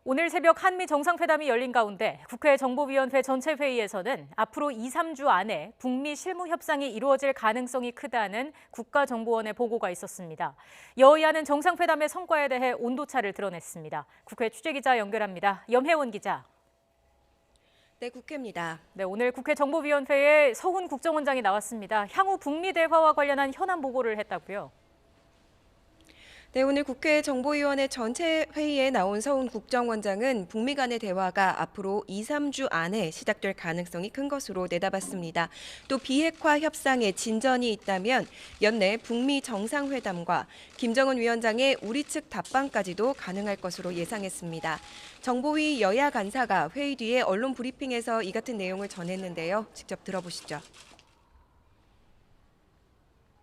오늘 새벽 한미 정상회담이 열린 가운데 국회 정보위원회 전체 회의에서는 앞으로 2, 3주 안에 북미 실무 협상이 이루어질 가능성이 크다는 국가정보원의 보고가 있었습니다. 여야는 정상회담의 성과에 대해 온도차를 드러냈습니다. 국회 취재기자 연결합니다. 염혜원 기자. 네, 국회입니다. 네, 오늘 국회 정보위원회에 서훈 국정원장이 나왔습니다. 향후 북미 대화와 관련한 현안 보고를 했다고요. 네, 오늘 국회 정보위원회 전체 회의에 나온 서훈 국정원장은 북미 간의 대화가 앞으로 2, 3주 안에 시작될 가능성이 큰 것으로 내다봤습니다. 또 비핵화 협상에 진전이 있다면 연내 북미 정상회담과 김정은 위원장의 우리 측 답방까지도 가능할 것으로 예상했습니다. 정보위 여야 간사가 회의 뒤에 언론 브리핑에서 이 같은 내용을 전했는데요. 직접 들어보시죠.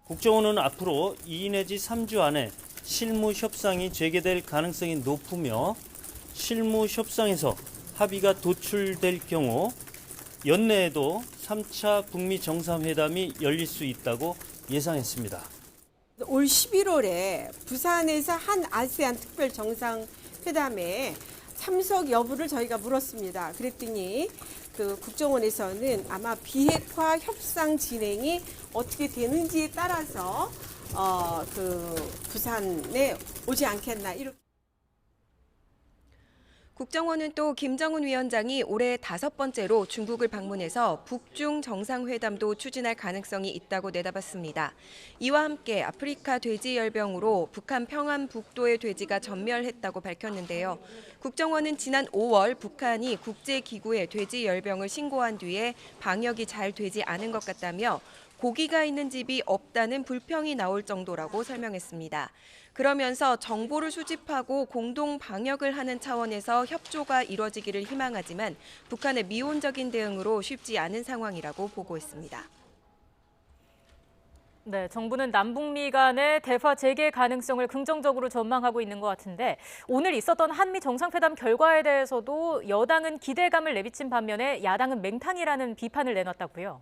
국정원은 앞으로 2 내지 3주 안에 실무 협상이 재개될 가능성이 높으며 실무 협상에서 합의가 도출될 경우 연내에도 3차 북미 정상회담이 열릴 수 있다고 예상했습니다. 올 11월에 부산에서 한 아세안 특별 정상회담에 참석 여부를 저희가 물었습니다. 그랬더니 그 국정원에서는 아마 비핵화 협상 진행이 어떻게 되는지에 따라서 부산에 오지 않겠나 이렇게. 국정원은 또 김정은 위원장이 올해 5번째로 중국을 방문해서 북중 정상회담도 추진할 가능성이 있다고 내다봤습니다. 이와 함께 아프리카 돼지열병으로 북한 평안 북도의 돼지가 전멸했다고 밝혔는데요. 국정원은 지난 5월 북한이 국제기구에 돼지열병을 신고한 뒤에 방역이 잘 되지 않은 것 같다며 고기가 있는 집이 없다는 불평이 나올 정도라고 설명했습니다. 그러면서 정보를 수집하고 공동 방역을 하는 차원에서 협조가 이뤄지기를 희망하지만 북한의 미온적인 대응으로 쉽지 않은 상황이라고 보고했습니다. 네, 정부는 남북미 간의 대화 재개 가능성을 긍정적으로 전망하고 있는 것 같은데 오늘 있었던 한미 정상회담 결과에 대해서도 여당은 기대감을 내비친 반면에 야당은 맹탕이라는 비판을 내놨다고요.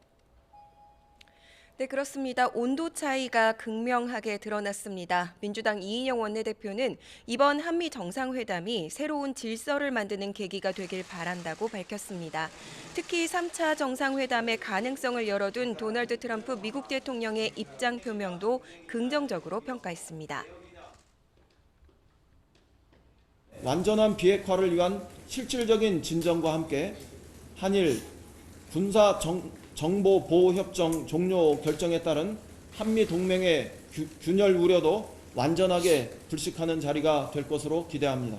네, 그렇습니다. 온도 차이가 극명하게 드러났습니다. 민주당 이인영 원내대표는 이번 한미 정상회담이 새로운 질서를 만드는 계기가 되길 바란다고 밝혔습니다. 특히 3차 정상회담의 가능성을 열어둔 도널드 트럼프 미국 대통령의 입장 표명도 긍정적으로 평가했습니다. 완전한 비핵화를 위한 실질적인 진전과 함께 한일 군사 정보 보호 협정 종료 결정에 따른 한미 동맹의 균열 우려도 완전하게 불식하는 자리가 될 것으로 기대합니다.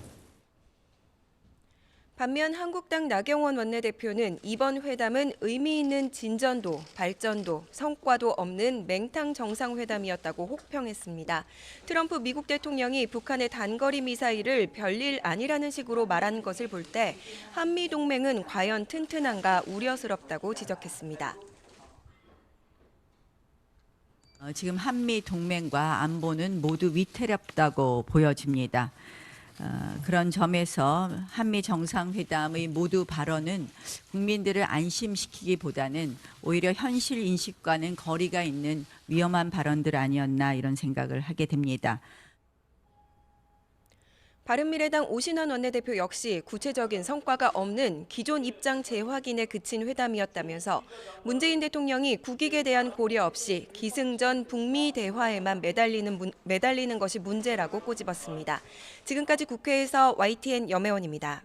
반면 한국당 나경원 원내대표는 이번 회담은 의미 있는 진전도, 발전도, 성과도 없는 맹탕 정상회담이었다고 혹평했습니다. 트럼프 미국 대통령이 북한의 단거리 미사일을 별일 아니라는 식으로 말한 것을 볼 때 한미 동맹은 과연 튼튼한가 우려스럽다고 지적했습니다. 지금 한미 동맹과 안보는 모두 위태롭다고 보여집니다. 그런 점에서 한미 정상회담의 모두 발언은 국민들을 안심시키기보다는 오히려 현실 인식과는 거리가 있는 위험한 발언들 아니었나 이런 생각을 하게 됩니다. 바른미래당 오신환 원내대표 역시 구체적인 성과가 없는 기존 입장 재확인에 그친 회담이었다면서 문재인 대통령이 국익에 대한 고려 없이 기승전 북미 대화에만 매달리는 것이 문제라고 꼬집었습니다. 지금까지 국회에서 YTN 염혜원입니다.